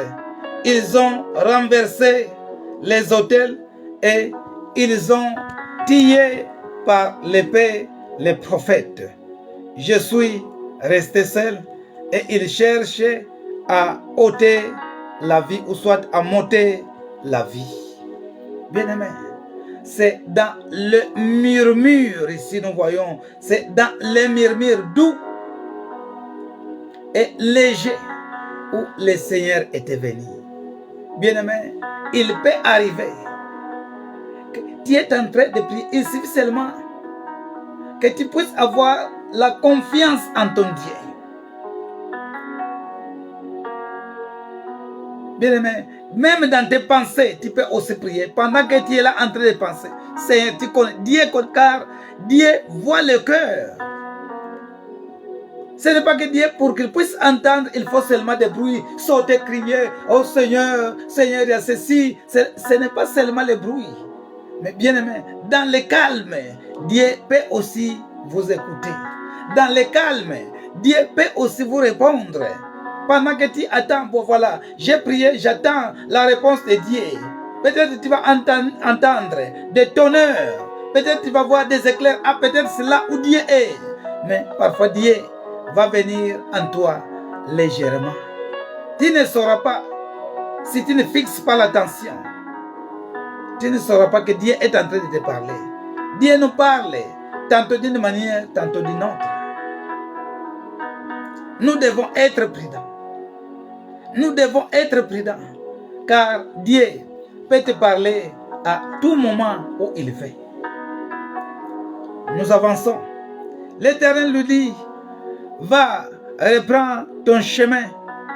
Ils ont renversé les autels et ils ont tué par l'épée les prophètes. Je suis resté seul et ils cherchaient à ôter la vie ou soit à m'ôter la vie. Bien-aimé, c'est dans le murmure, ici nous voyons, c'est dans le murmure doux et léger où le Seigneur était venu. Bien-aimé, il peut arriver que tu es en train de prier, il suffit seulement que tu puisses avoir la confiance en ton Dieu. Bien-aimé, même dans tes pensées, tu peux aussi prier. Pendant que tu es là en train de penser, Seigneur, tu connais Dieu, car Dieu voit le cœur. Ce n'est pas que Dieu, pour qu'il puisse entendre, il faut seulement des bruits, sauter, crier, oh Seigneur, Seigneur, il y a ceci. Ce n'est pas seulement les bruits. Mais bien aimé, dans le calme, Dieu peut aussi vous écouter. Dans le calme, Dieu peut aussi vous répondre. Pendant que tu attends, bon voilà, j'ai prié, j'attends la réponse de Dieu. Peut-être que tu vas entendre des tonnerres. Peut-être que tu vas voir des éclairs. Ah, peut-être c'est là où Dieu est. Mais parfois Dieu va venir en toi légèrement. Tu ne sauras pas, si tu ne fixes pas l'attention, tu ne sauras pas que Dieu est en train de te parler. Dieu nous parle, tantôt d'une manière, tantôt d'une autre. Nous devons être prudents. Nous devons être prudents, car Dieu peut te parler à tout moment où il veut. Nous avançons. L'Éternel lui dit, va, reprends ton chemin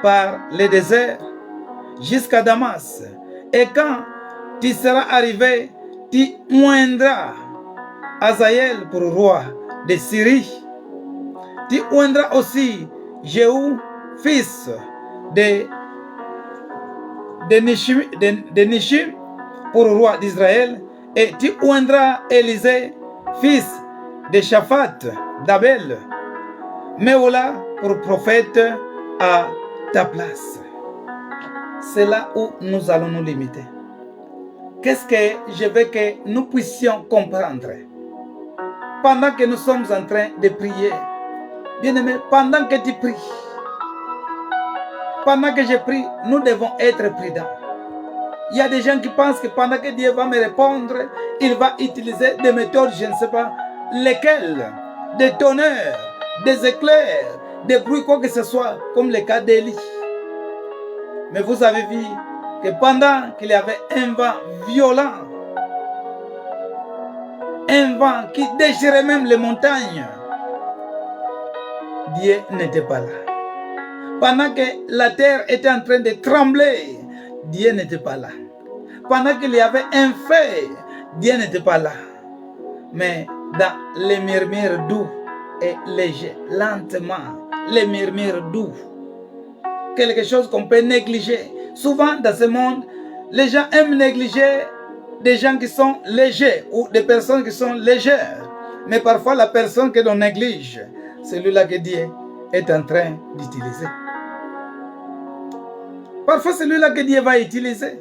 par le désert jusqu'à Damas. Et quand tu seras arrivé, tu oindras Azaël pour roi de Syrie. Tu oindras aussi Jéhu, fils de Nishim, pour roi d'Israël. Et tu oindras Élisée, fils de Shaphat, d'Abel, mais voilà pour prophète à ta place. C'est là où nous allons nous limiter. Qu'est-ce que je veux que nous puissions comprendre pendant que nous sommes en train de prier? Bien-aimé, pendant que tu pries, pendant que je prie, nous devons être prudents. Il y a des gens qui pensent que pendant que Dieu va me répondre, il va utiliser des méthodes, je ne sais pas lesquelles, des tonnerres, des éclairs, des bruits, quoi que ce soit, comme le cas d'Élie. Mais vous avez vu que pendant qu'il y avait un vent violent, un vent qui déchirait même les montagnes, Dieu n'était pas là. Pendant que la terre était en train de trembler, Dieu n'était pas là. Pendant qu'il y avait un feu, Dieu n'était pas là. Mais dans les murmures doux et légers, lentement, les murmures doux, quelque chose qu'on peut négliger. Souvent dans ce monde, les gens aiment négliger des gens qui sont légers ou des personnes qui sont légères. Mais parfois la personne que l'on néglige, c'est celui-là que Dieu est en train d'utiliser. Parfois c'est celui-là que Dieu va utiliser.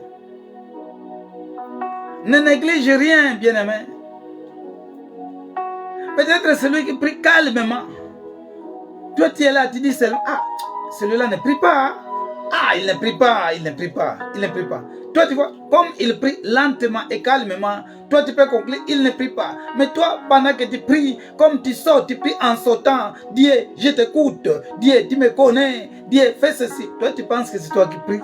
Ne néglige rien, bien-aimé. Peut-être celui qui prie calmement. Toi tu es là, tu dis seulement, ah, celui-là ne prie pas. Ah, il ne prie pas, il ne prie pas, il ne prie pas. Toi, tu vois, comme il prie lentement et calmement, toi, tu peux conclure, il ne prie pas. Mais toi, pendant que tu pries, comme tu sautes, tu pries en sautant, Dieu, je t'écoute, Dieu, tu me connais, Dieu, fais ceci. Toi, tu penses que c'est toi qui pries.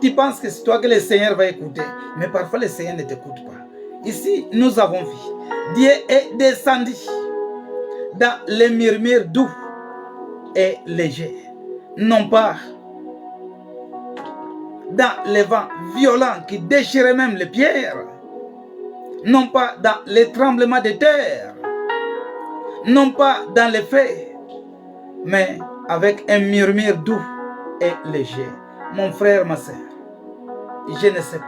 Tu penses que c'est toi que le Seigneur va écouter. Mais parfois, le Seigneur ne t'écoute pas. Ici, nous avons vu, Dieu est descendu dans les murmures doux et légers. Non pas dans les vents violents qui déchiraient même les pierres, non pas dans les tremblements de terre, non pas dans les feux, mais avec un murmure doux et léger. Mon frère, ma soeur, je ne sais pas.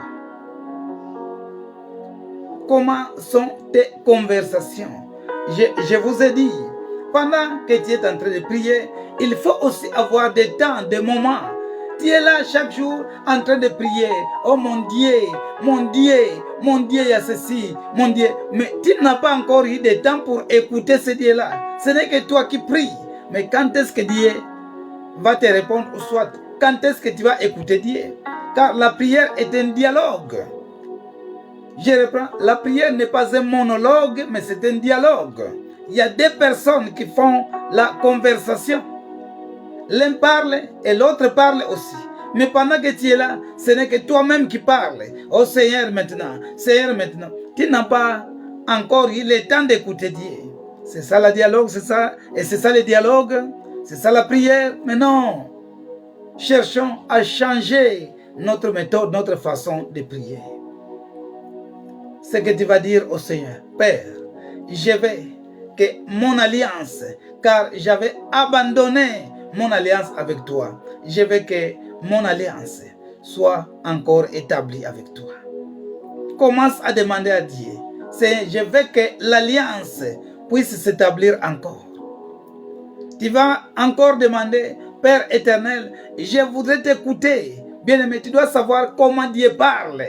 Comment sont tes conversations? Je vous ai dit, pendant que tu es en train de prier, il faut aussi avoir des temps, des moments. Tu es là chaque jour en train de prier. Oh mon Dieu, mon Dieu, mon Dieu, il y a ceci, mon Dieu. Mais tu n'as pas encore eu de temps pour écouter ce Dieu-là. Ce n'est que toi qui pries. Mais quand est-ce que Dieu va te répondre ou soit quand est-ce que tu vas écouter Dieu? Car la prière est un dialogue. Je reprends, la prière n'est pas un monologue, mais c'est un dialogue. Il y a deux personnes qui font la conversation. L'un parle et l'autre parle aussi. Mais pendant que tu es là, ce n'est que toi-même qui parles. Oh Seigneur maintenant, Seigneur maintenant. Tu n'as pas encore eu le temps d'écouter Dieu. C'est ça le dialogue, c'est ça. Et c'est ça le dialogue. C'est ça la prière. Mais non. Cherchons à changer notre méthode, notre façon de prier. Ce que tu vas dire au Seigneur, Père, je veux que mon alliance, car j'avais abandonné mon alliance avec toi. Je veux que mon alliance soit encore établie avec toi. Commence à demander à Dieu. Je veux que l'alliance puisse s'établir encore. Tu vas encore demander, Père éternel, je voudrais t'écouter. Bien-aimé, tu dois savoir comment Dieu parle.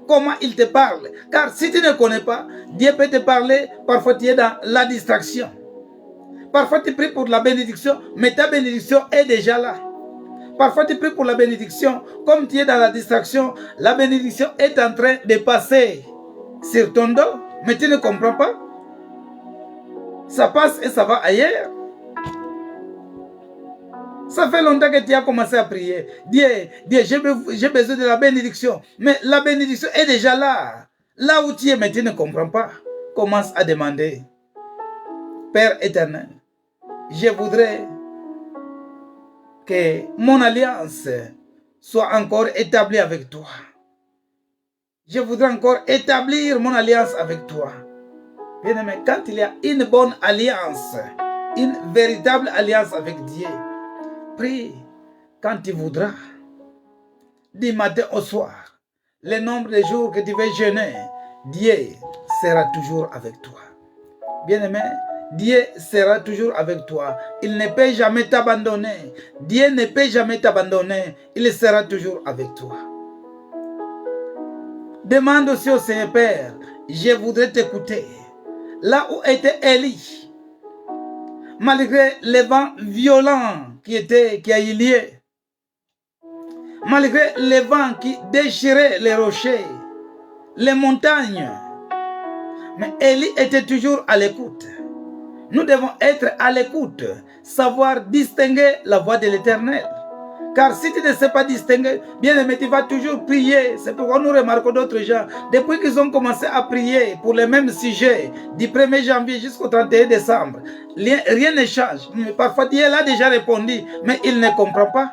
Comment il te parle. Car si tu ne connais pas, Dieu peut te parler, parfois tu es dans la distraction. Parfois tu pries pour la bénédiction, mais ta bénédiction est déjà là. Parfois tu pries pour la bénédiction, comme tu es dans la distraction, la bénédiction est en train de passer sur ton dos, mais tu ne comprends pas. Ça passe et ça va ailleurs. Ça fait longtemps que tu as commencé à prier. Dieu, j'ai besoin de la bénédiction. Mais la bénédiction est déjà là. Là où tu es, mais tu ne comprends pas. Commence à demander. Père éternel, je voudrais que mon alliance soit encore établi avec toi. Je voudrais encore établir mon alliance avec toi. Bien-aimé, quand il y a une bonne alliance, une véritable alliance avec Dieu, prie quand tu voudras, du matin au soir, le nombre de jours que tu veux jeûner, Dieu sera toujours avec toi. Bien-aimé, Dieu sera toujours avec toi. Il ne peut jamais t'abandonner. Dieu ne peut jamais t'abandonner. Il sera toujours avec toi. Demande aussi au Seigneur, Père, je voudrais t'écouter. Là où était Élie, malgré les vents violents qui a eu lieu, malgré les vents qui déchiraient les rochers, les montagnes, mais Élie était toujours à l'écoute. Nous devons être à l'écoute, savoir distinguer la voix de l'Éternel. Car si tu ne sais pas distinguer, bien aimé, tu vas toujours prier. C'est pourquoi nous remarquons d'autres gens, depuis qu'ils ont commencé à prier pour les mêmes sujets, du 1er janvier jusqu'au 31 décembre, rien ne change. Parfois Dieu l'a déjà répondu, mais il ne comprend pas.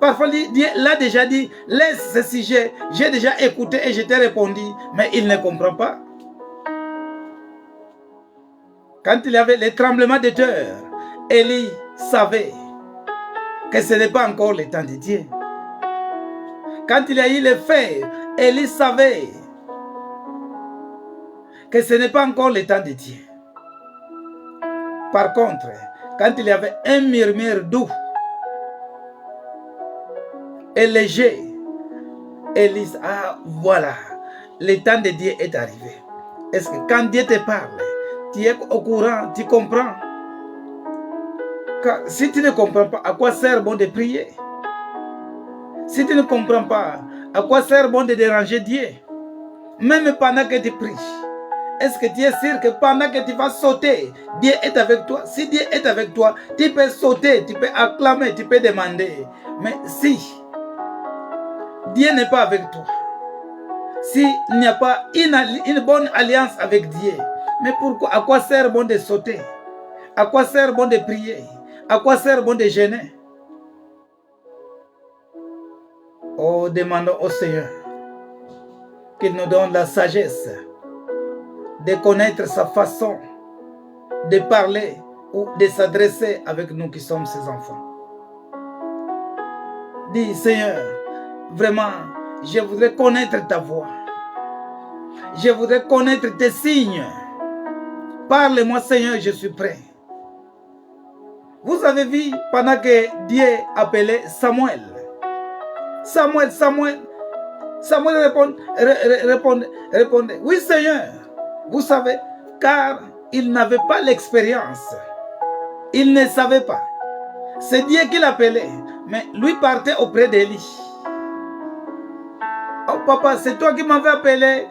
Parfois Dieu l'a déjà dit, laisse ce sujet, j'ai déjà écouté et je t'ai répondu, mais il ne comprend pas. Quand il y avait les tremblements de terre, Élie savait que ce n'est pas encore le temps de Dieu. Quand il y a eu les feux, Élie savait que ce n'est pas encore le temps de Dieu. Par contre, quand il y avait un murmure doux et léger, Élie, ah voilà, le temps de Dieu est arrivé. Est-ce que quand Dieu te parle, tu es au courant, tu comprends? Car si tu ne comprends pas, à quoi sert bon de prier? Si tu ne comprends pas, à quoi sert bon de déranger Dieu? Même pendant que tu pries, est-ce que tu es sûr que pendant que tu vas sauter, Dieu est avec toi? Si Dieu est avec toi, tu peux sauter, tu peux acclamer, tu peux demander. Mais si Dieu n'est pas avec toi, s'il n'y a pas une bonne alliance avec Dieu, mais pourquoi? À quoi sert bon de sauter? À quoi sert bon de prier? À quoi sert bon de jeûner? Oh, demandons au Seigneur qu'il nous donne la sagesse de connaître sa façon de parler ou de s'adresser avec nous qui sommes ses enfants. Dis, Seigneur, vraiment, je voudrais connaître ta voix. Je voudrais connaître tes signes. Parle-moi, Seigneur, je suis prêt. Vous avez vu pendant que Dieu appelait Samuel. Samuel répondait, oui Seigneur. Vous savez, car il n'avait pas l'expérience. Il ne savait pas. C'est Dieu qui l'appelait, mais lui partait auprès d'Élie. Oh papa, c'est toi qui m'avais appelé.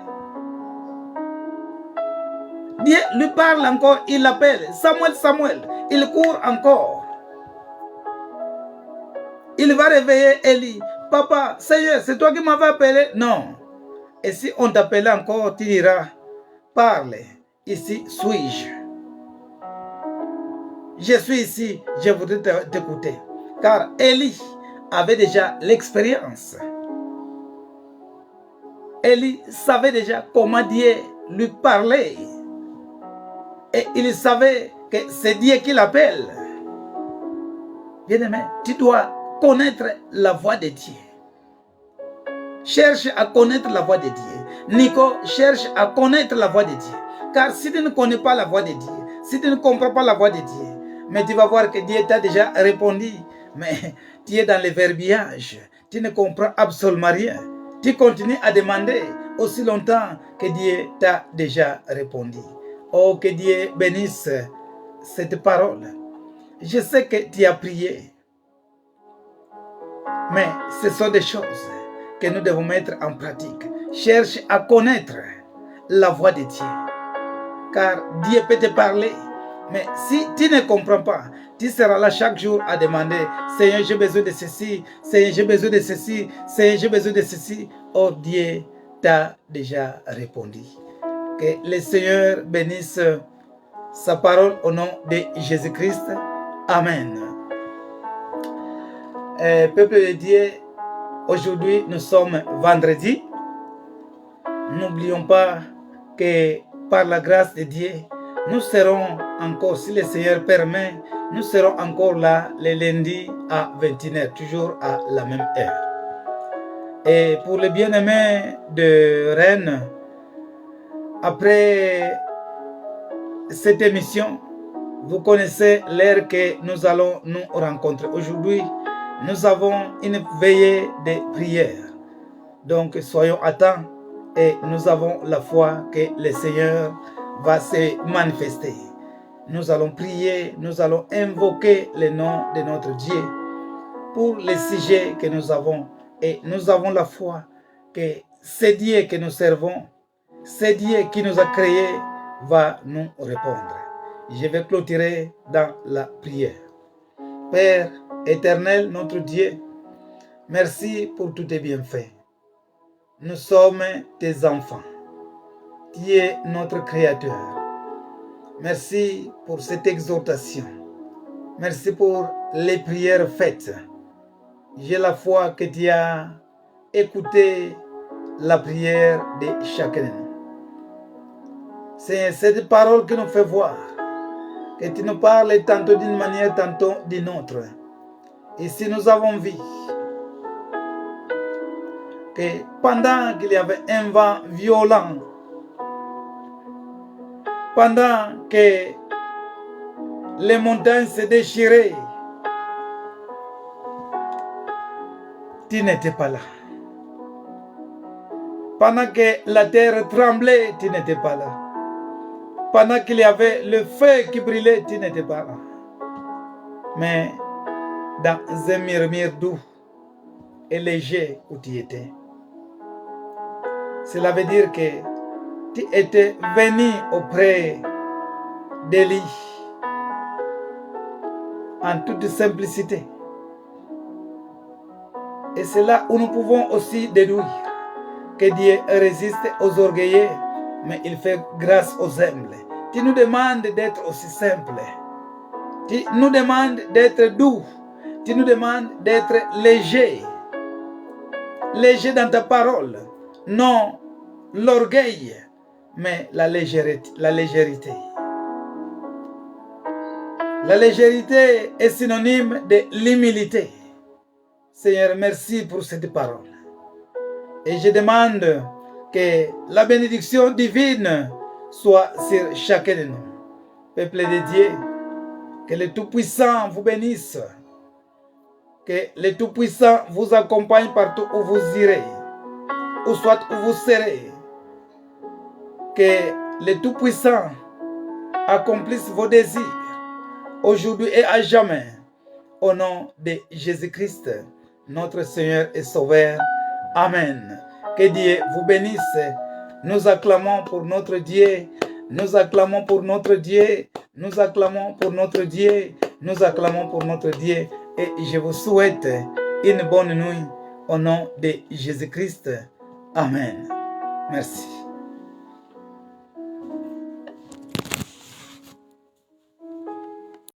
Dieu lui parle encore, il l'appelle. Samuel, Samuel, il court encore. Il va réveiller Élie. Papa, Seigneur, c'est toi qui m'avais appelé? Non. Et si on t'appelait encore, tu diras, parle, ici suis-je. Je suis ici, je voudrais t'écouter. Car Élie avait déjà l'expérience. Élie savait déjà comment Dieu lui parlait. Et il savait que c'est Dieu qui l'appelle. Bien-aimé, tu dois connaître la voix de Dieu. Cherche à connaître la voix de Dieu. Nico, cherche à connaître la voix de Dieu. Car si tu ne connais pas la voix de Dieu, si tu ne comprends pas la voix de Dieu, mais tu vas voir que Dieu t'a déjà répondu, mais tu es dans le verbiage, tu ne comprends absolument rien. Tu continues à demander aussi longtemps que Dieu t'a déjà répondu. Oh, que Dieu bénisse cette parole. Je sais que tu as prié, mais ce sont des choses que nous devons mettre en pratique. Cherche à connaître la voix de Dieu, car Dieu peut te parler, mais si tu ne comprends pas, tu seras là chaque jour à demander, Seigneur, j'ai besoin de ceci, Seigneur, j'ai besoin de ceci, Seigneur, j'ai besoin de ceci. Oh, Dieu t'a déjà répondu. Que le Seigneur bénisse sa parole au nom de Jésus-Christ. Amen. Peuple de Dieu, Aujourd'hui, nous sommes vendredi. N'oublions pas que par la grâce de Dieu, nous serons encore, si le Seigneur permet, nous serons encore là le lundi à 21h, toujours à la même heure. Et pour les bien-aimés de Rennes, après cette émission, vous connaissez l'heure que nous allons nous rencontrer. Aujourd'hui, nous avons une veillée de prière. Donc, soyons attents et nous avons la foi que le Seigneur va se manifester. Nous allons prier, nous allons invoquer le nom de notre Dieu pour les sujets que nous avons. Et nous avons la foi que ce Dieu que nous servons, ce Dieu qui nous a créés, va nous répondre. Je vais clôturer dans la prière. Père éternel, notre Dieu, merci pour tous tes bienfaits. Nous sommes tes enfants. Tu es notre Créateur. Merci pour cette exhortation. Merci pour les prières faites. J'ai la foi que tu as écouté la prière de chacun de nous. C'est cette parole qui nous fait voir que tu nous parles tantôt d'une manière, tantôt d'une autre. Et si nous avons vu que pendant qu'il y avait un vent violent, pendant que les montagnes se déchiraient, tu n'étais pas là. Pendant que la terre tremblait, tu n'étais pas là. Pendant qu'il y avait le feu qui brûlait, tu n'étais pas là. Mais dans un murmure doux et léger où tu étais. Cela veut dire que tu étais venu auprès d'Élie en toute simplicité. Et c'est là où nous pouvons aussi déduire que Dieu résiste aux orgueilleux, mais il fait grâce aux humbles. Tu nous demandes d'être aussi simple. Tu nous demandes d'être doux. Tu nous demandes d'être léger. Léger dans ta parole. Non l'orgueil, mais la légèreté. La légèreté. La légèreté est synonyme de l'humilité. Seigneur, merci pour cette parole. Et je demande que la bénédiction divine soit sur chacun de nous. Peuple de Dieu, que le Tout-Puissant vous bénisse. Que le Tout-Puissant vous accompagne partout où vous irez, ou soit où vous serez. Que le Tout-Puissant accomplisse vos désirs, aujourd'hui et à jamais. Au nom de Jésus-Christ, notre Seigneur et Sauveur. Amen. Que Dieu vous bénisse. Nous acclamons pour notre Dieu. Nous acclamons pour notre Dieu. Nous acclamons pour notre Dieu. Nous acclamons pour notre Dieu. Et je vous souhaite une bonne nuit au nom de Jésus-Christ. Amen. Merci.